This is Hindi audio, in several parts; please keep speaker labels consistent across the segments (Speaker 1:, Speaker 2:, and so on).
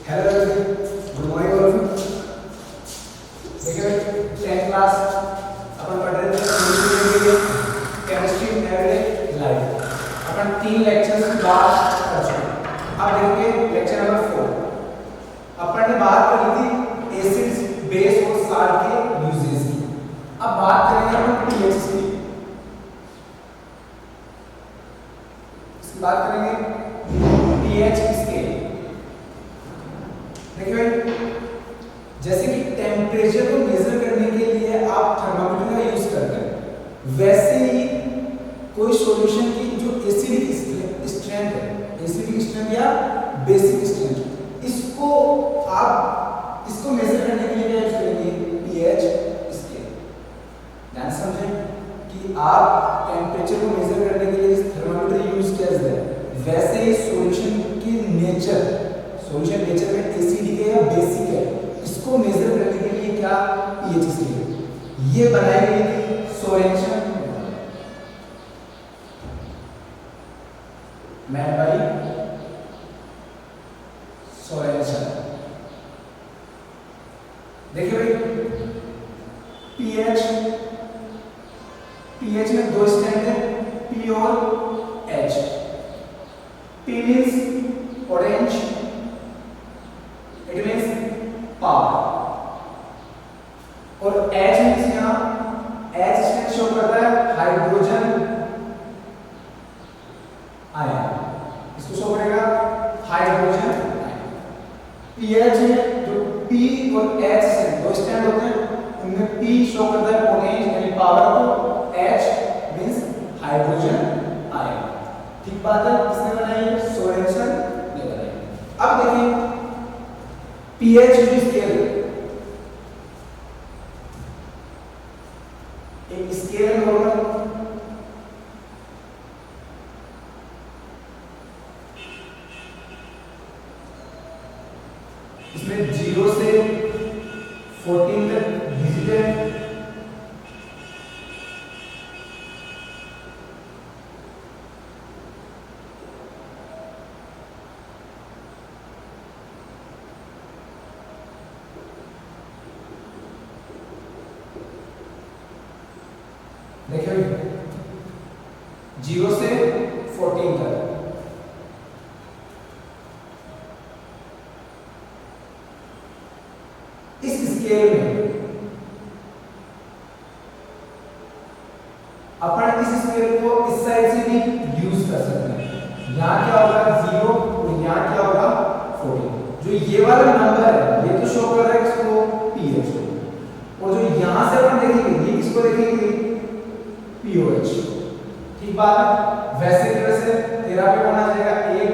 Speaker 1: Hello good morning all of you. देखिए 10th क्लास अपन पढ़ रहे थे केमिस्ट्री एवरीडे लाइफ। अपन 3 लेक्चर्स की बात कर चुके हैं। अब देखिए लेक्चर नंबर 4 अपन ने बात करी थी एसिड्स बेस और साल्ट के यूजेस की। अब बात करेंगे अपन पीएच की। इसकी बात करेंगे पीएच स्केल। देखिए भाई, जैसे कि टेम्परेचर को मेजर करने के लिए आप थर्मामीटर का यूज करते हैं, वैसे ही कोई सॉल्यूशन की जो एसिडिक स्ट्रेंथ है, एसिडिक स्ट्रेंथ या बेसिक स्ट्रेंथ, इसको मेजर करने के लिए क्या यूज करेंगे? PH scale. ध्यान समझें कि आप टेम्परेचर को मेजर करने के लिए थर्मामीटर यूज किया जाता है, वैसे ही सॉल्यूशन की सॉल्यूशन नेचर में एसिडिक है या बेसिक है, इसको मेजर करने के लिए क्या पीएच स्केल ये बनाई गई थी सोरेंसन मैन बाई सोरेंसन। देखिए भाई, पीएच में दो स्टैंड है, पी और H. P means orange, it means power, और H मींस यहाँ H स्टैंड शो करता है हाइड्रोजन आयन, इसको शो करेगा हाइड्रोजन आयन। पीएच में जो P और H स्टैंड दो स्टैंड होते हैं, उनमें P शो करता है पोटेंशियल यानी पावर को, H मींस हाइड्रोजन आयन। ठीक बात है, किसने बनाई है? सोरेंसन ने बनाई। अब देखिए पीएच जो स्केल, एक स्केल होगा, इसमें 0 से 14 तक डिजिट है। देखिए 0 से 14 तक इस स्केल में अपन इस स्केल को इस साइड से भी यूज कर सकते हैं। यहां क्या होगा 0 और यहां क्या होगा 14। जो ये वाला नंबर है ये तो शो कर रहा है इसको पीएच को, और जो यहां से अपन देखेंगे ये किसको देखेंगे? पीओएच। ठीक बात है। वैसे की वैसे तेरा पे कौन आ जाएगा? 1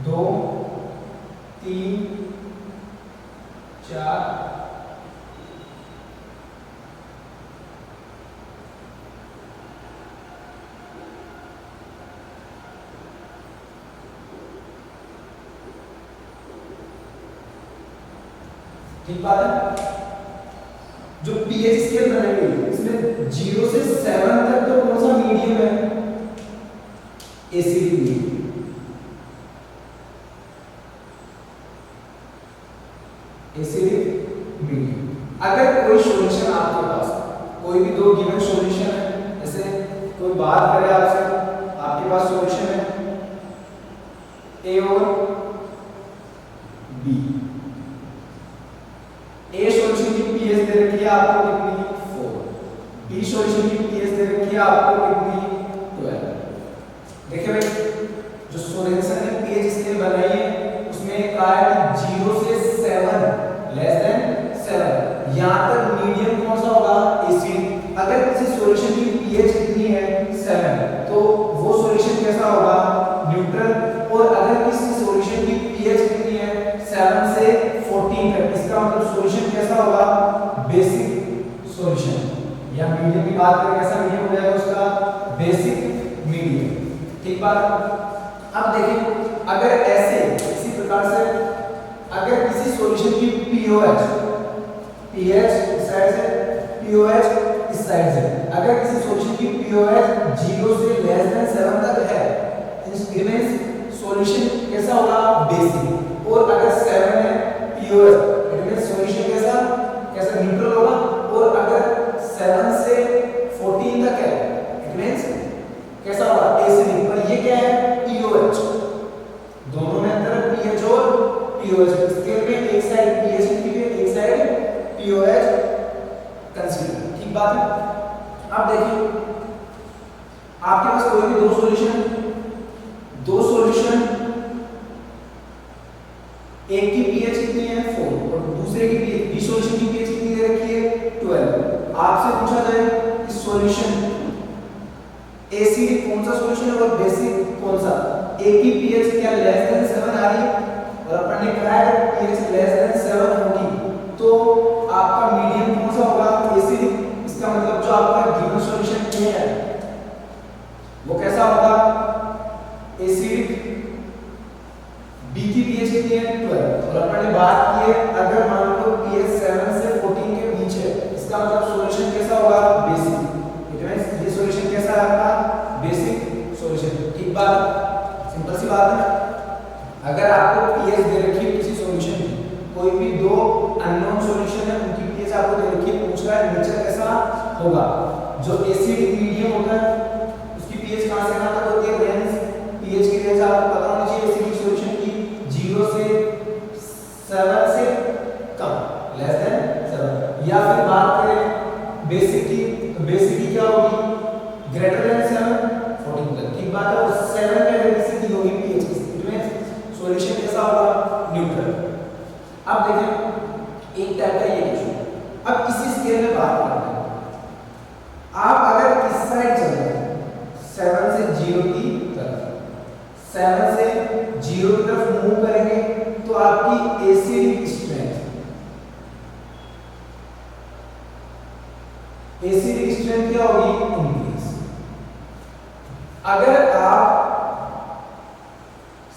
Speaker 1: 2 3 4 ठीक बात है। जो पीएच स्केल बनाई गई इसमें 0 से 7 तक तो कौन सा मीडियम है? Acidic medium. Acidic medium. अगर कोई सॉल्यूशन आपके पास, कोई भी दो गिवन सॉल्यूशन है, जैसे कोई बात करे आपसे, आपके पास सॉल्यूशन है ए और बी। ए सॉल्यूशन की पीएच दे रखी है आपको कितनी? 4। बी सॉल्यूशन की पीएच दे रखी है आपको कितनी? 12। देखिए भाई, जो सोरेंसन ने पीएच स्केल बनाई है उसमें कहा है कि 0 से 7 लेस देन 7 यहां तक मीडियम कौन सा होगा? एसिड। अगर किसी सॉल्यूशन की पीएच कितनी है? 7, तो वो सॉल्यूशन कैसा होगा? न्यूट्रल। और अगर किसी सॉल्यूशन की पीएच कितनी है? 7 से 14 तक, इसका मतलब सॉल्यूशन कैसा होगा? Basic solution. या मीडियम की बात करें, कैसा मीडियम हो जाएगा उसका? Basic medium. ठीक बात। अब देखिए, अगर ऐसे इसी प्रकार से अगर किसी सॉल्यूशन की पीओएच, पीएच इस साइड से, पीओएच इस साइड से, अगर किसी सॉल्यूशन की पीओएच 0 से लेस देन 7 तक है, इट मींस सॉल्यूशन कैसा होगा, बेसिक। और अगर 7 है पीओएच, इट मींस सॉल्यूशन कैसा न्यूट्रल होगा। और अगर 7 से 14 तक है, इट मींस कैसा होगा, एसिडिक। पर ये क्या है, पीओएच। दोनों में अंतर है, पीएच और पीओएच। स्केल में एक साइड पीएच लिखी हुई है, एक साइड पीओएच कंसीडर। ठीक बात है। अब देखिए आपके पास कोई भी दो सॉल्यूशन, एक की पीएच कितनी है 4 और दूसरे की पीएच, बी सॉल्यूशन की पीएच कितनी दे रखी है 12। आपसे पूछा जाए कि सॉल्यूशन एसिडिक कौन सा सॉल्यूशन है और बेसिक कौन सा। एक की पीएच क्या लेस देन 7 आ रही है और अपन ने कहा है पीएच लेस देन 7 होगी, तो आपका मीडियम कौन सा होगा, एसिडिक। इसका मतलब जो आपका गिवन सॉल्यूशन ए है वो कैसा होगा, एसिडिक। बी की पीएच कितनी है 12 और अपन ने बात की है अगर मान लो पीएच 7 से 14 के बीच है, इसका मतलब सॉल्यूशन कैसा होगा, बेसिक। इट मींस ये सॉल्यूशन कैसा है आपका, बेसिक सॉल्यूशन। ठीक बात, सिंपल सी बात है। अगर आपको पीएच दे रखी है किसी सॉल्यूशन की, कोई भी दो अननोन सॉल्यूशन है उनकी पीएच आपको दे रखी है, पूछ रहा है नेचर कैसा होगा। जो एसिडिक मीडियम होता है उसकी पीएच कहां से कहां तक होती है, रेंज पीएच की रेंज आपको पता होनी चाहिए एसिडिक सॉल्यूशन की 0 से 7 से कम, लेस देन 7। या फिर बात करें बेसिक की, तो बेसिक की क्या होगी, ग्रेटर देन 7 14 तक। ठीक बात है। और 7 पे बेसिक की होगी पीएच की, इट मींस सॉल्यूशन कैसा होगा, न्यूट्रल। अब देखें एक टाइप का ये क्वेश्चन। अब इसी स्केल में बात करते हैं, आप अगर इस साइड चले 7 से 0 की तरफ, 7 से 0 की तरफ मूव करेंगे तो आपकी एसिडिक स्ट्रेंथ क्या होगी, इंक्रीज। अगर आप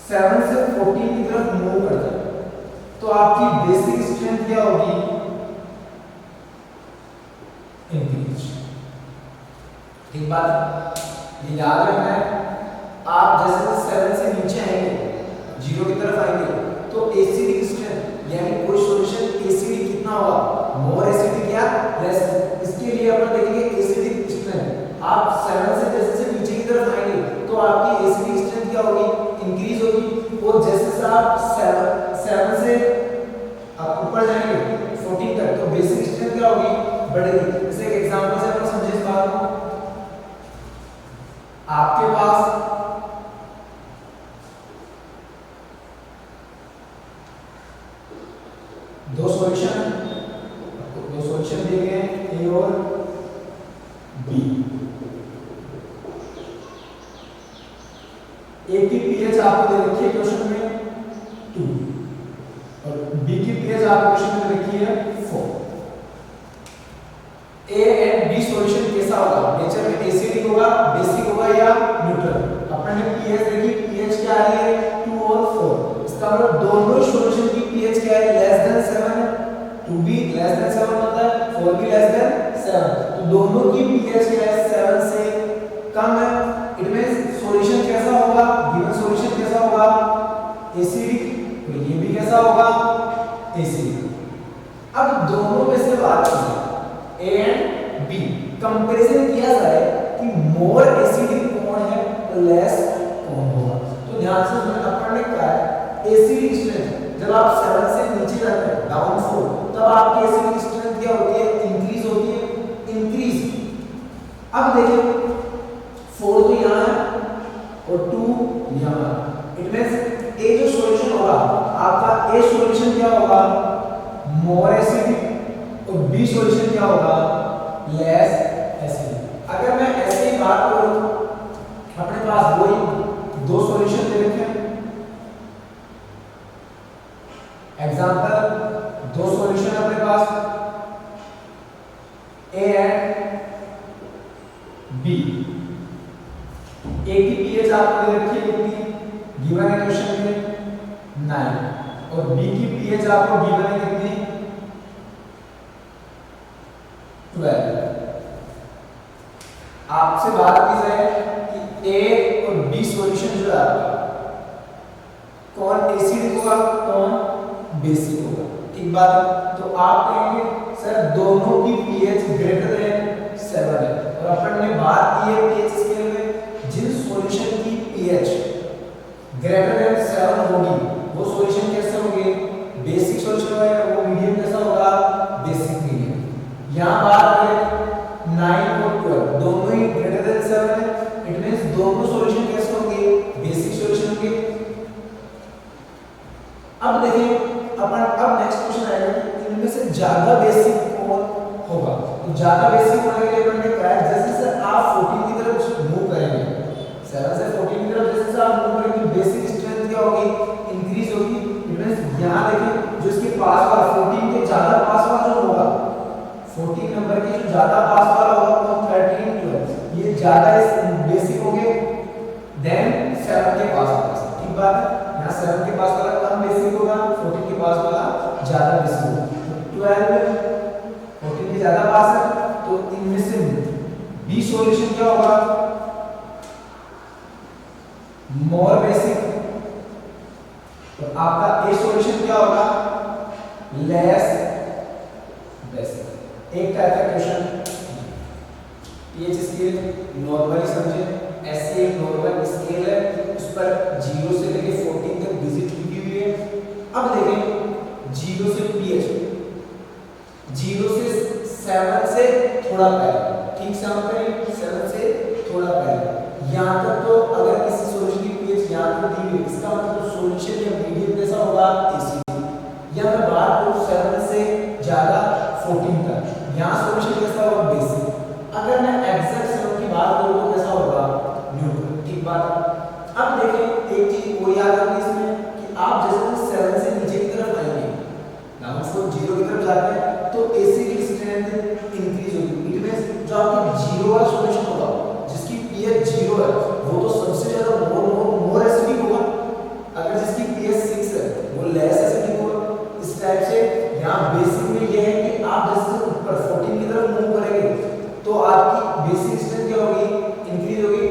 Speaker 1: 7 से 14 की तरफ मूव कर जाए तो आपकी बेसिक स्ट्रेंथ क्या होगी, इंक्रीज। ठीक बात, ये याद रखना है। आप जैसे 7 से नीचे आएंगे 0 की तरफ आएंगे तो एसिडिक स्ट्रेंथ यानी कोई सॉल्यूशन एसिडिक कितना होगा, मोर एसिडिक या लेस। इसके लिए अपन देखेंगे एसिडिक स्ट्रेंथ। आप 7 से जैसे नीचे की तरफ आएंगे तो आपकी एसिडिक स्ट्रेंथ क्या होगी, इंक्रीज होगी। और जैसे आप 7 से आप ऊपर जाएंगे 14 तक तो बेसिक स्ट्रेंथ क्या होगी, बढ़ेगी। जैसे एक एग्जांपल से अपन समझे इस बात को। आपके पास दो सॉल्यूशन दिए गए हैं, ए और बी। ए की पीएच आपको दे रखी है क्वेश्चन में 2 और बी की पीएच आपको क्वेश्चन में दे रखी है 4। ए एंड बी सॉल्यूशन कैसा होगा, नेचर में एसिडिक होगा, बेसिक होगा या न्यूट्रल। अपन ने पीएच देखी, पीएच क्या आ रही है 2 और 4। इसका मतलब दोनों सॉल्यूशन की पीएच क्या है, लेस देन 7 है। 2 भी लेस देन 7 होता है, 4 भी लेस देन 7। तो दोनों की पीएच क्या है, 7 से कम है। इट मींस सॉल्यूशन कैसा होगा, गिवन सॉल्यूशन कैसा होगा, एसिडिक। तो ये भी कैसा होगा, एसिडिक। अब दोनों में से बात करें ए एंड बी, कंपैरिजन किया जाए कि मोर एसिडिक कौन है और लेस कौन होगा। तो ध्यान से सुनना, अपन ने कहा है एसिडिक स्ट्रेंथ जब आप 7 से नीचे जाते हैं डाउन 4 तब आपकी एसिडिक स्ट्रेंथ क्या होती है, इंक्रीज होती है, इंक्रीज। अब देखिए 4 तो यहाँ है और 2 यहाँ है। इट मींस ए जो सॉल्यूशन होगा आपका, ए सॉल्यूशन क्या होगा, मोर एसिडिक और बी सॉल्यूशन क्या होगा, लेस एसिडिक। अगर मैं ऐसे ही बात करूं, अपने पास वही दो सॉल्यूशन दे रखे हैं, एग्जांपल दो सॉल्यूशन अपने पास ए एंड बी। ए की पीएच आपको दे रखी है कितनी, गिवन है क्वेश्चन में 9 और बी की पीएच आपको गिवन है कितनी 12। आपसे बात की जाए कि ए और बी सॉल्यूशन जो है कौन एसिड होगा कौन बेसिक होगा। ठीक बात है। तो आप कहेंगे सर दोनों की पीएच ग्रेटर देन 7 है, और अपन ने बात की है पीएच स्केल में जिन सॉल्यूशन की पीएच ग्रेटर देन 7 होगी वो सॉल्यूशन कैसे होंगे, बेसिक सॉल्यूशन होगा, वो मीडियम कैसा होगा, बेसिक मीडियम। यहां बात करें 9 और 12 दोनों ही ग्रेटर देन 7 है, इट मींस दोनों सॉल्यूशन कैसे होंगे, बेसिक सॉल्यूशन होंगे। अब देखिए अपन अब नेक्स्ट क्वेश्चन आएगा कि इनमें से ज्यादा बेसिक कौन होगा। तो ज्यादा बेसिक होने के लिए अपन ने कहा जैसे से आप 14 की तरफ मूव करेंगे, 7 से 14 की तरफ जैसे से आप मूव करेंगे बेसिक स्ट्रेंथ क्या होगी, इंक्रीज होगी। इट मींस यहां देखिए जो इसके पास वाला 14 के ज्यादा पास वाला जो होगा, 14 नंबर के जो ज्यादा पास वाला होगा वो 13 12 ये ज्यादा बेसिक होंगे देन 7 के पास वाला। ठीक बात है। यहाँ 7 के पास वाला कम बेसिक होगा, 14 के पास वाला ज्यादा बेसिक होगा। तो 12 14 के ज्यादा पास है, तो इनमें से बी सॉल्यूशन क्या होगा, मोर बेसिक। तो आपका ए सॉल्यूशन क्या होगा, लेस बेसिक। एक टाइप का क्वेश्चन पीएच स्केल नॉर्मली समझे, ऐसे एक नॉर्मल स्केल है उस पर 0 से लेके 14 तक डिजिट लिखी हुई है। अब देखें 0 से पीएच, 0 से 7 से थोड़ा पहले, ठीक से हम करें 7 से थोड़ा पहले यहां तक। तो अगर किसी सॉल्यूशन की पीएच यहां तक दी हुई इसका मतलब सॉल्यूशन या मीडियम कैसा होगा, एसिडिक। या मैं बात करूं 7 से ज्यादा 14 तक, यहां सॉल्यूशन कैसा होगा, बेसिक। अगर मैं एग्जैक्ट 7 की बात करूं तो कैसा होगा, न्यूट्रल। ठीक बात है। अब देखें एक चीज और याद रखनी इसमें कि आप जैसे 7 से नीचे की तरफ आएंगे ना, उसको 0 की तरफ जाते हैं तो एसिडिक स्ट्रेंथ इंक्रीज होगी। इट मींस जो आपकी 0 वाला सॉल्यूशन होगा जिसकी पीएच 0 है वो तो सबसे ज्यादा मोर एसिडिक होगा। अगर जिसकी पीएच 6 है वो लेस एसिडिक होगा। इस टाइप से यहां बेसिक में ये है कि आप जैसे ऊपर 14 की तरफ मूव करेंगे तो आपकी बेसिक स्ट्रेंथ क्या होगी, इंक्रीज होगी।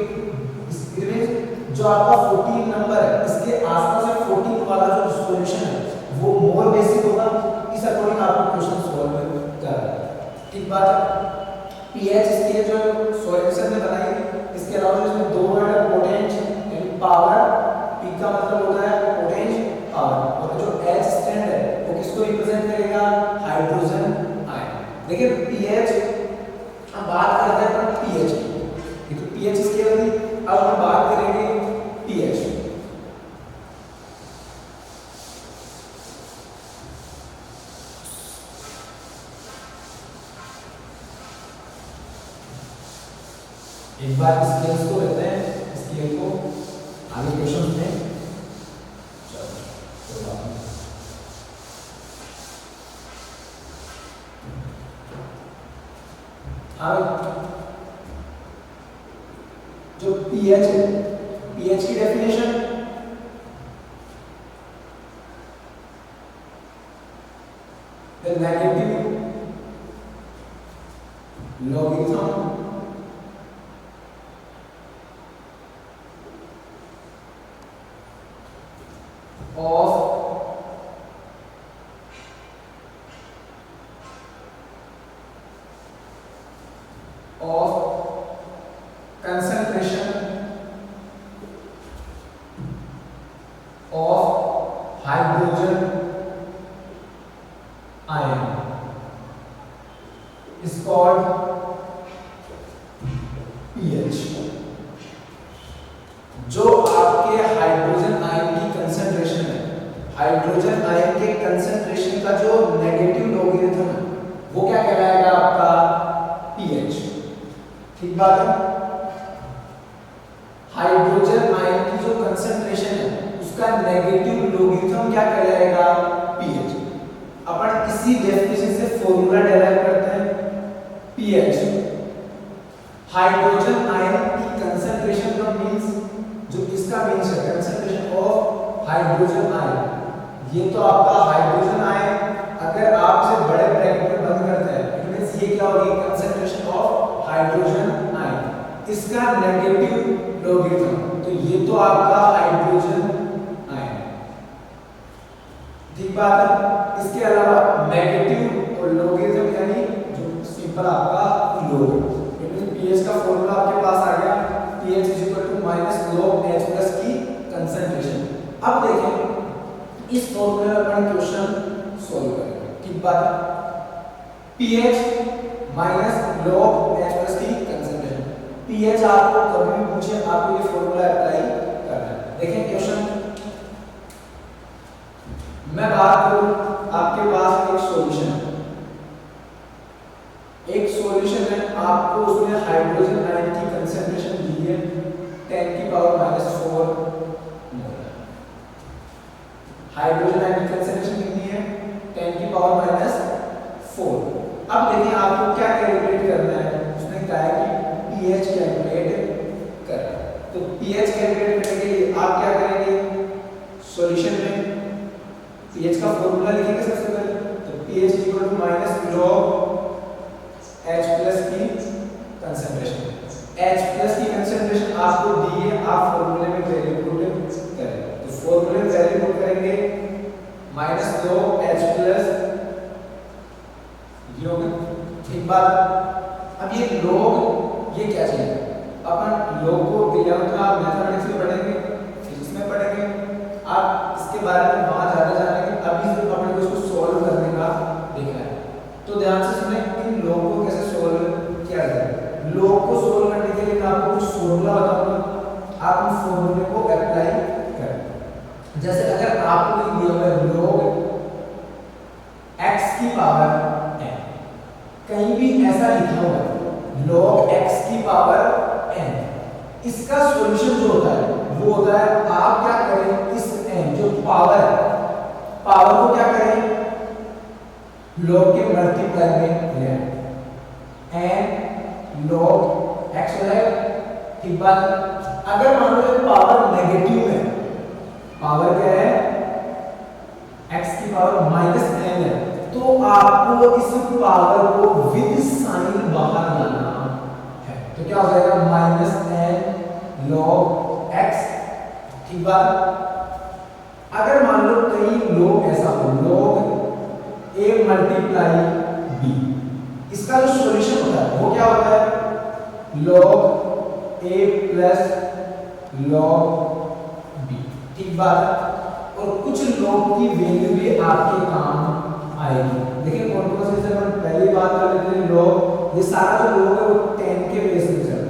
Speaker 1: इट मींस जो आपका 14 नंबर है इसके आसपास से 14 वाला जो सॉल्यूशन है वो मोर बेसिक होगा। इस अकॉर्डिंग आपको क्वेश्चन सॉल्व करना है। ठीक बात है। पीएच इसके जो सॉल्यूशन में बनाई, इसके अलावा इसमें दो वर्ड है, पोटेंट एंड पावर। पी का मतलब होता है पोटेंट, पावर, और जो एच स्टैंड है वो किसको रिप्रेजेंट करेगा, हाइड्रोजन आयन। देखिए पीएच अब बात करते हैं अपन पीएच की, तो पीएच स्केल थी। अब हम बात करेंगे पीएच। एक बार स्केल्स को लेते हैं, स्केल को आगे क्वेश्चन में जो पीएच है, पीएच की definition the negative logarithm of concentration of hydrogen ion is called pH। जो आपके हाइड्रोजन आयन की कंसंट्रेशन है, हाइड्रोजन आयन के कंसंट्रेशन का जो नेगेटिव लॉगरिथम है वो क्या कहलाएगा, आपका pH। ठीक बात है। हाइड्रोजन आयन की जो कंसंट्रेशन है उसका नेगेटिव लॉगरिथम क्या कहलाएगा, pH। अपन इसी डेफिनेशन से फॉर्मूला डेराइव करते हैं, pH हाइड्रोजन आयन की कंसंट्रेशन का मींस, जो इसका मींस है कंसंट्रेशन ऑफ हाइड्रोजन आयन। ये तो आपका हाइड्रोजन आयन अगर आपसे बड़े ब्रैकेट में बंद करते हैं इट मींस ये क्या होगी, कंसंट्रेशन ऑफ हाइड्रोजन आयन, इसका नेगेटिव लॉगरिथम। तो ये तो आपका हाइड्रोजन आयन। ठीक बात है। इसके अलावा नेगेटिव और लोगरिथम यानी जो सिंपल आपका लोग, पीएच का फॉर्मूला आपके पास आ गया, pH log H+ की कंसंट्रेशन। अब देखें इस फॉर्मूले में अपन क्वेश्चन सॉल्व करेंगे। ठीक बात है। pH log H+ की कंसंट्रेशन, pH आपको कभी भी पूछे आपको ये फॉर्मूला अप्लाई करना है। देखें क्वेश्चन मैं बात करूं, आपके पास एक सॉल्यूशन है, आपको उसमें हाइड्रोजन आयन की कंसंट्रेशन दी है 10⁻⁴ मोल। हाइड्रोजन आयन की कंसंट्रेशन कितनी है 10⁻⁴। अब देखिए आपको क्या कैलकुलेट करना है, उसने कहा है कि pH कैलकुलेट करना है। तो pH कैलकुलेट करने के लिए आप क्या करेंगे, सॉल्यूशन में pH का फॉर्मूला लिखेंगे सबसे पहले। तो pH log H+ की कंसंट्रेशन, H+ की कंसंट्रेशन आपको दी है, आप फॉर्मूले में वैल्यू पुट करें। तो फॉर्मूले में वैल्यू पुट करेंगे log H+, ये होगा। ठीक बात। अब ये log ये क्या चीज है, अपन log को 11th में आप मैथमेटिक्स में पढ़ेंगे, फिजिक्स में पढ़ेंगे, आप इसके बारे में वहां ज्यादा जानेंगे। अभी सिर्फ अपन को इसको सॉल्व करने का देखना है। तो ध्यान से सुने इन log को कैसे सॉल्व किया जाए। log को सॉल्व करने के लिए मैं आपको कुछ फॉर्मूला बताऊंगा, आप उन फॉर्मूले को अप्लाई करें। जैसे अगर आपको दिया हुआ है log x की पावर n, कहीं भी ऐसा लिखा हुआ है log x की पावर n, इसका सॉल्यूशन जो होता है वो होता है, आप क्या करें इस n जो पावर को क्या करें log के मल्टीप्लाई में ले n log x हो जाएगा। ठीक बात। अगर मान लो पावर नेगेटिव है, पावर क्या है x की पावर -n है, तो आपको इस पावर को विद साइन बाहर लाना है। तो क्या हो जाएगा -n log x। ठीक बात। अगर मान लो कहीं log ऐसा हो log a मल्टीप्लाई b, इसका जो सॉल्यूशन होता है वो क्या होता है log a plus log b। ठीक बात। और कुछ log की वैल्यू भी आपके काम आएगी। देखिए कौन कौन से, हम पहले बात कर लेते हैं log, ये सारा जो log है वो 10 के बेस में चलता है,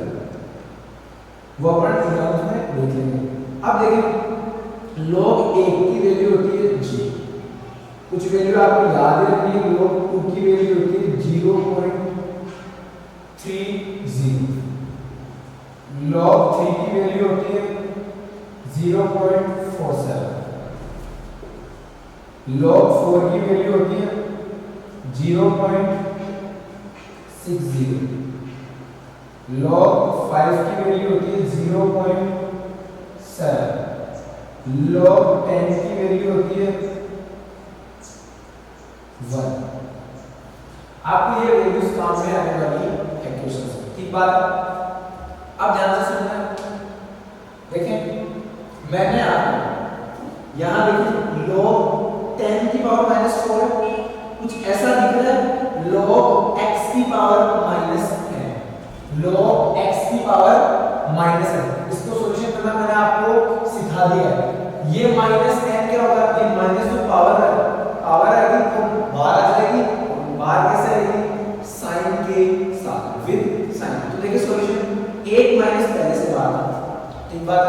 Speaker 1: वो अपन एग्जाम्पल में देख लेंगे। अब देखिए log 1 की वैल्यू होती है g, कुछ वैल्यू आपको याद रखनी है। log 2 की वैल्यू होती है 0.30, log 3 की वैल्यू होती है 0.47, log 4 की वैल्यू होती है 0.60, log 5 की वैल्यू होती है 0.7, log 10 की वैल्यू होती है 1। आपको ये वैल्यूज काम में आने वाली है क्वेश्चन से। ठीक बात। अब ध्यान से सुनना, देखें मैंने आपको यहाँ देखिए log 10 की पावर -4 है, कुछ ऐसा दिख रहा है log x की पावर -n, log x की पावर -n। इसको सॉल्यूशन करना मैंने आपको सिखा दिया है। ये -n क्या होगा, ये माइनस जो पावर आएगी तो बाहर आ जाएगी, बाहर कैसे आएगी साइन के साथ, विद साइन। तो देखिए सॉल्यूशन 8 माइनस पहले से बाहर था। ठीक बात।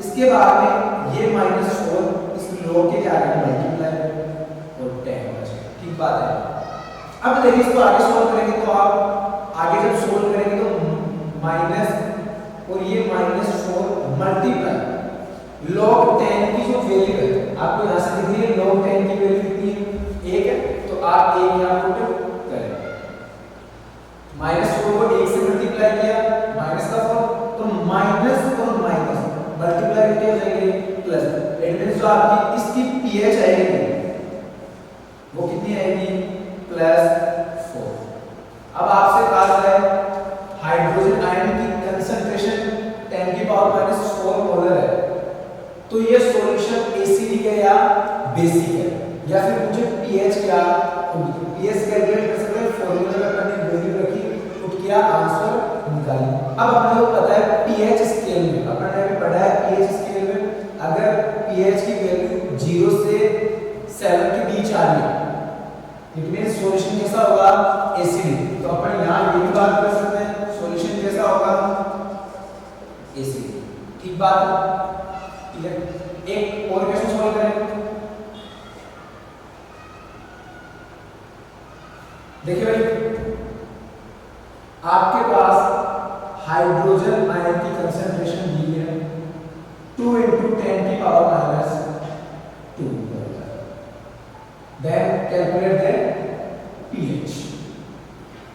Speaker 1: इसके बाद में ये -4 इस log के क्या आएगा मल्टीप्लाई और 10 बचेगा। ठीक बात है। अब देखिए इसको आगे सॉल्व करेंगे तो आप आगे जब सॉल्व करेंगे तो माइनस और ये -4 मल्टीप्लाई log 10 की जो वैल्यू है आपको यहां से दिख रही है, log 10 की वैल्यू कितनी है 1 है, तो आप 1 यहां पुट करें। -4 को 1 से मल्टीप्लाई किया माइनस का फॉर्म, तो माइनस और माइनस मल्टीप्लाई किया जाएंगे प्लस, इट मींस जो आपकी इसकी pH आएगी वो कितनी आएगी +4। अब आपसे कहा जाए हाइड्रोजन आयन की कंसंट्रेशन 10⁻⁴ मोलर है, तो ये सॉल्यूशन एसिडिक है या बेसिक है। या फिर मुझे pH क्या होगी, तो pH कैलकुलेट कर सकते हैं। फॉर्मूले में अपन ने वैल्यू रखी, पुट किया, आंसर निकाली। अब अपने को पता है pH स्केल में, अपन ने अभी पढ़ा है pH स्केल में अगर pH की वैल्यू 0 से 7 के बीच आ रही है, इट मींस सॉल्यूशन कैसा होगा, एसिडिक। तो अपन यहां ये भी बात कर सकते हैं, सॉल्यूशन कैसा होगा, एसिडिक। ठीक बात, क्लियर। एक और क्वेश्चन सॉल्व करें। देखिए भाई, आपके पास हाइड्रोजन आयन की कंसंट्रेशन दी है 2 × 10⁻²। Then calculate the pH।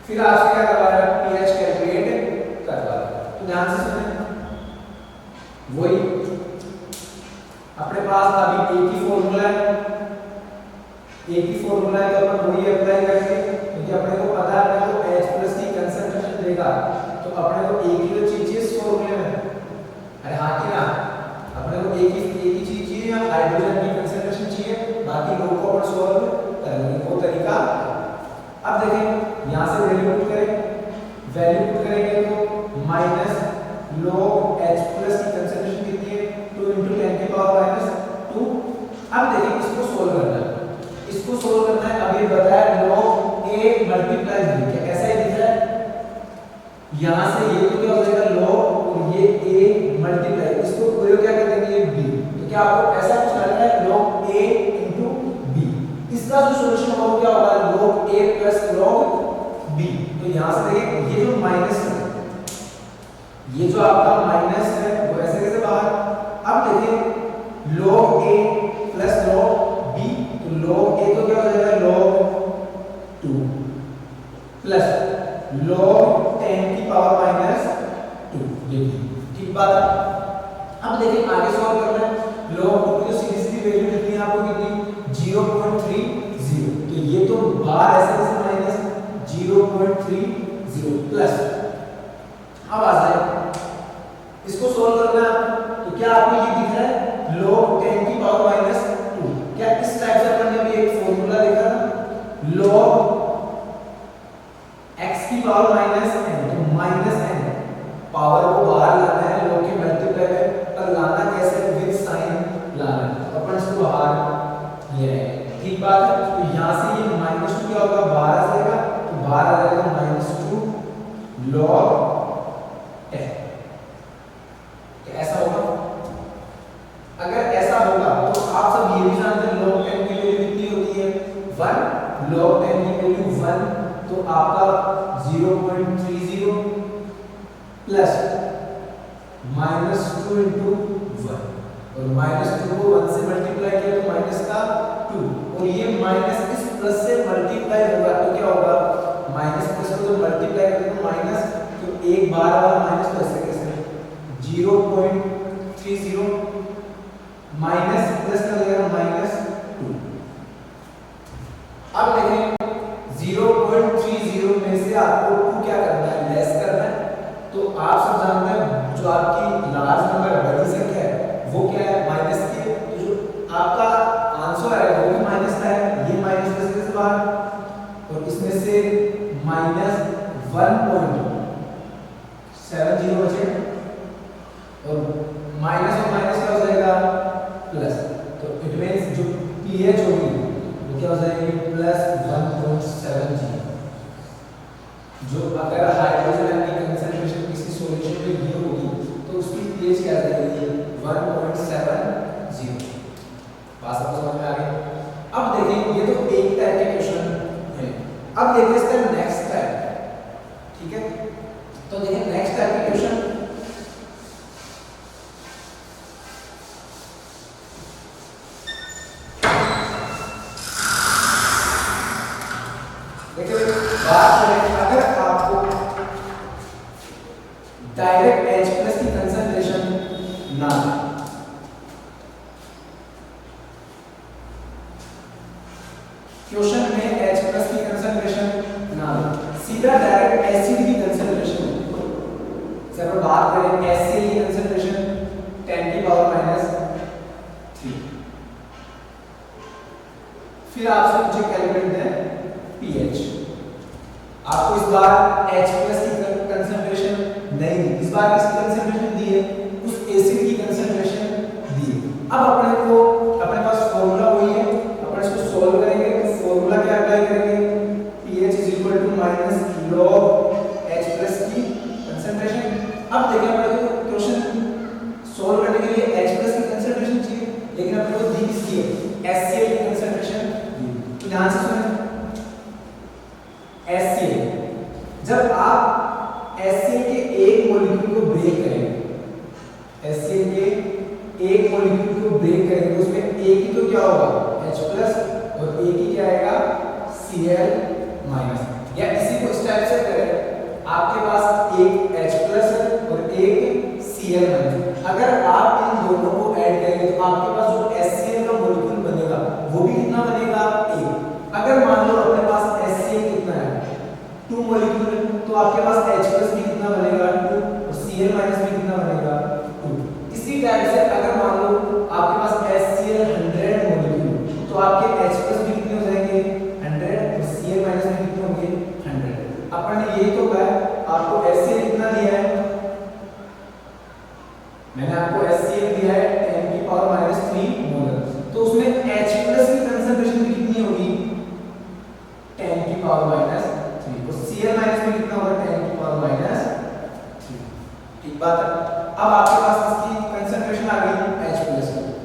Speaker 1: फिर आपसे क्या करवा रहा है, pH कैलकुलेट करवा रहा है। तो ध्यान से सुनें, वही अपने पास अभी एक ही फॉर्मूला है, एक ही फॉर्मूला है, तो अपन वही अप्लाई करेंगे क्योंकि अपने को पता है अपने को H+ की कंसंट्रेशन देगा, तो अपने को एक ही तो चीज चाहिए इस फॉर्मूले में। अरे हाँ कि ना, अपने को एक ही चीज चाहिए, हाइड्रोजन की कंसंट्रेशन चाहिए, बाकी लोग को अपन सॉल्व करेंगे वो तरीका। अब देखें यहां से वैल्यू पुट करें, वैल्यू पुट करेंगे तो माइनस log H+ की कंसंट्रेशन कितनी है, 2 × 10⁻²। अब देखिए इसको सोल्व करना है, इसको सोल्व करना है। अब ये बताया log A मल्टीप्लाई B, क्या ऐसा ही दिख रहा है, यहां से ये तो क्या हो जाएगा log, और ये A मल्टीप्लाई, इसको पूरे क्या कर देंगे, ये B। तो क्या आपको ऐसा कुछ लग रहा है, log A × B। इसका जो सॉल्यूशन होगा क्या होगा, log A + log B। तो यहां से देखिए ये जो माइनस है, ये जो आपका माइनस है वो ऐसे कैसे बाहर। अब देखिए log A + log B, तो log A तो क्या हो जाएगा log 2 प्लस log 10⁻²। ये ठीक बात है। अब देखिए आगे सॉल्व करना है, log 2 की तो सीधी सीधी वैल्यू कितनी है आपको, कितनी, 0.30। तो ये तो बाहर ऐसे कैसे माइनस 0.30 प्लस। अब आ जाए इसको सोल्व करना है, तो क्या आपको ये दिख रहा है log 10⁻²। क्या इस टाइप से अपन ने भी एक फॉर्मूला देखा था, log x⁻n, तो -n पावर को बाहर लाना है, log के मल्टीप्लाई में, पर लाना कैसे, विद साइन लाना है, तो अपन इसको बाहर ले आएंगे। ठीक बात है। तो यहां से ये -2 क्या होगा, बाहर आ जाएगा, तो बाहर आ जाएगा -2 log 10। ऐसा होगा, अगर ऐसा होगा तो आप सब ये भी जानते हैं log 10 की वैल्यू कितनी होती है, 1। log 10 की वैल्यू 1, तो आपका 0.30 प्लस -2 × 1, और -2 को 1 से मल्टीप्लाई किया तो माइनस का 2, और ये माइनस इस प्लस से मल्टीप्लाई होगा तो क्या होगा, माइनस प्लस को तो मल्टीप्लाई करें तो माइनस, तो एक बार वाला माइनस तो ऐसे कैसे 0.30 माइनस प्लस का हो जाएगा -2। अब देखें 0.30 में से आपको 2 क्या करना है, लेस करना है। तो आप सब जानते हैं जो आपकी लार्ज नंबर बड़ी संख्या है वो क्या है, माइनस की है, तो जो आपका आंसर है वो भी माइनस का है, ये माइनस प्लस से बाहर, और इसमें से -1.70 बचेगा, और माइनस और माइनस क्या हो जाएगा, प्लस। तो इट मींस जो pH होगी वो क्या हो जाएगी, +1.70। जो अगर हाइड्रोजन की कंसंट्रेशन किसी सॉल्यूशन में ये होगी तो उसकी pH क्या आ जाएगी, 1.70। बात आपको समझ में आ गई। अब देखिए ये तो एक टाइप के क्वेश्चन है, अब देखिए इसका नेक्स्ट टाइप। ठीक है, तो देखिए नेक्स्ट टाइप के क्वेश्चन, अगर आपको डायरेक्ट H+ की कंसंट्रेशन ना, क्वेश्चन में H+ की कंसंट्रेशन ना, सीधा डायरेक्ट एसिड की कंसंट्रेशन, जब हम बात करें एसिड की कंसंट्रेशन 10⁻³ फिर आपसे मुझे कैलकुलेट है pH। आपको इस बार H+ की कंसंट्रेशन नहीं दी, इस बार किसकी कंसंट्रेशन दी है, उस एसिड की कंसंट्रेशन दी है। अब अपने पास फॉर्मूला वही है, अपन इसको सॉल्व करेंगे तो फॉर्मूला क्या अप्लाई करेंगे, pH - log H+ की कंसंट्रेशन। अब देखिए अपने को क्वेश्चन सॉल्व करने के लिए H+ की कंसंट्रेशन चाहिए, लेकिन अपने को दी किसकी है, HCl की कंसंट्रेशन दी। तो ध्यान से सुनें, HCl, जब आप HCl के एक मॉलिक्यूल को ब्रेक करेंगे, HCl के एक मॉलिक्यूल को ब्रेक करेंगे तो उसमें एक ही तो क्या होगा, H+ और एक ही क्या आएगा, Cl-। या इसी को इस टाइप से करें, आपके पास एक H+ और एक Cl-। अगर आप इन दोनों को ऐड करेंगे तो आपके पास जो HCl का मॉलिक्यूल बनेगा वो भी कितना बनेगा, एक। अगर मान लो अपने पास HCl कितना है, 2 मॉलिक्यूल, तो आपके पास H+ भी कितना बनेगा, 2, और Cl- भी कितना बनेगा, 2। इसी टाइप से अगर मान लो आपके पास HCl 100 मॉलिक्यूल, तो आपके H+ भी कितने हो जाएंगे, 100, और Cl- भी कितने होंगे, 100। अपन ने ये तो कहा आपको HCl कितना दिया है, मैंने आपको HCl दिया है 10⁻³ मोलर, तो उसमें H+ की कंसंट्रेशन भी कितनी होगी, 10⁻³ और Cl- भी कितना होगा, 10⁻³। ठीक बात है। अब आपके पास इसकी कंसंट्रेशन आ गई H+,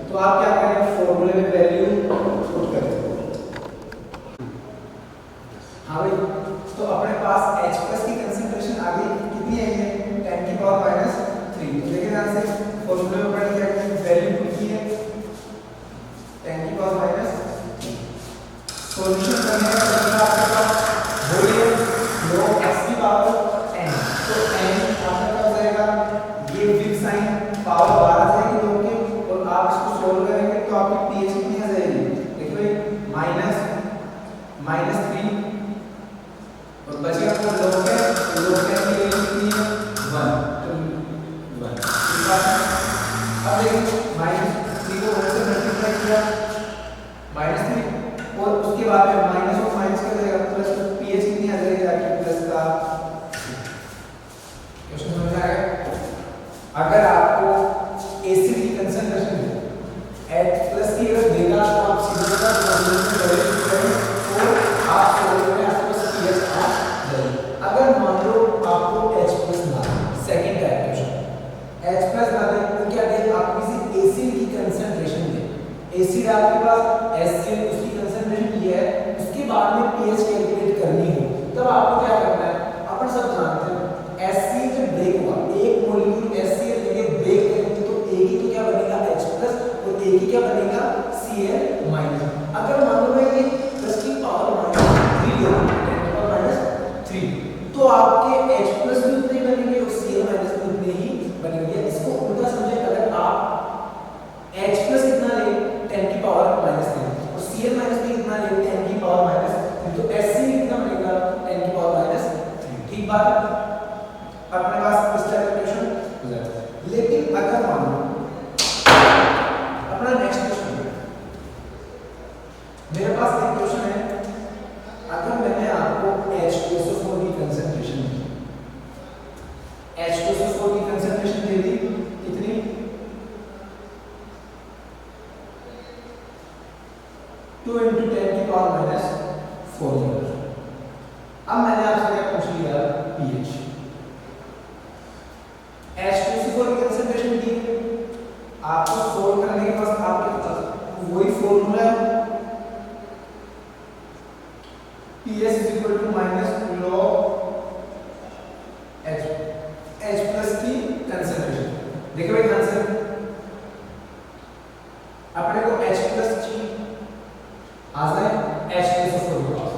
Speaker 1: तो आप क्या करेंगे, फॉर्मूले में वैल्यू पुट करें। हाँ भाई, तो अपने पास H+ की कंसंट्रेशन आ गई, कितनी आई है, 10⁻³। तो देखिए ध्यान से, फॉर्मूले में अपन क्या करेंगे, वैल्यू पुट की है 10⁻³। सॉल्यूशन करने का तरीका आपके पास वही है, log x की पावर n। तो n आपका क्या हो जाएगा, ये बिग साइन पावर 12 जाएगी log के, और आप इसको सोल्व करेंगे तो आपकी pH कितनी आ जाएगी, देखिए -3, और बचेगा आपका log की वैल्यू कितनी है, 1। तो 1 ठीक बात है। अब देखिए -3 को 1 से मल्टीप्लाई किया, -3, और उसके बाद में माइनस और माइनस क्या जाएगा, प्लस, तो pH कितनी आ जाएगी आपकी, प्लस का। क्वेश्चन समझ में आया। अगर आपको एसिड की कंसंट्रेशन H+ की अगर देगा तो आप सीधे का फॉर्मूला में डायरेक्ट करें, तो आप फॉर्मूले में आपके पास pH आ जाएगा। अगर मान लो आपको H+ ना, सेकंड टाइप क्वेश्चन, H+ ना दे तो क्या दे, आप किसी एसिड की कंसंट्रेशन दे, एसिड आपके पास HCl, उसकी कंसंट्रेशन ये है, उसके बाद में pH कैलकुलेट करनी हो, तब आपको क्या करना है, अपन सब जानते हैं HCl जब ब्रेक हुआ, एक मॉलिक्यूल HCl लेके ब्रेक करेंगे तो एक ही तो क्या बनेगा, H+ और एक ही क्या बनेगा, Cl-। अगर मान लो मैं ये 10 की पावर -3 ले लूं, 10⁻³ तो आपके H+ भी उतने बनेंगे और Cl- भी उतने ही बनेंगे। इसको उल्टा समझे, अगर आप H+ कितना ले, 10⁻³ और Cl- भी कितना ले, 10⁻³, तो HCl कितना बनेगा, 10⁻³। ठीक बात है। अपने पास इस टाइप का क्वेश्चन हो जाता है। लेकिन अगर मान लो अपना नेक्स्ट क्वेश्चन है, मेरे पास एक क्वेश्चन है, अगर मैंने आपको H2SO4 की कंसंट्रेशन दी, H2SO4 की कंसंट्रेशन दे दी कितनी, 2 × 10⁻⁴ मोलर। अब मैंने आपसे क्या पूछ लिया, pH, H2SO4 की कंसंट्रेशन दी, आपको सोल्व करने के बाद आपके पास वही फॉर्मूला है, pH - log H+ की कंसंट्रेशन। देखिए भाई ध्यान से, अपने को H+ चाहिए, आ जाए H2SO4 के पास,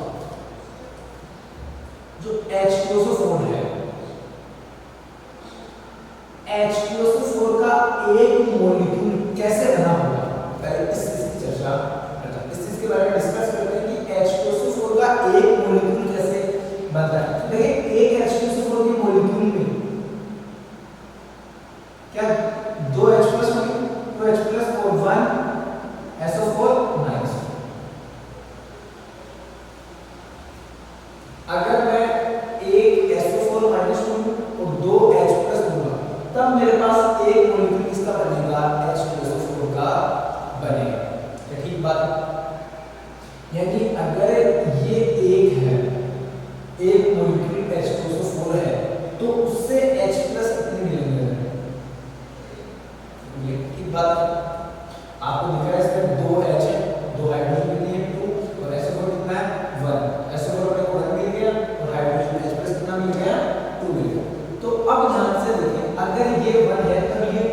Speaker 1: जो H2SO4 है, H2SO4 का एक मॉलिक्यूल कैसे बना होगा, पहले इस चीज की चर्चा करते हैं, इस चीज के बारे में डिस्कस करते हैं कि H2SO4 का एक मॉलिक्यूल कैसे बनता है। देखिए एक H2SO4 के मॉलिक्यूल में क्या 2 H+ होंगे, 2 H+ और 1 SO4-। मतलब मेरे पास एक मॉलिक्यूल किसका बनेगा, H2SO4 का बनेगा। क्या ठीक बात? यानी अगर ये एक है, एक मॉलिक्यूल H2SO4 है, तो उससे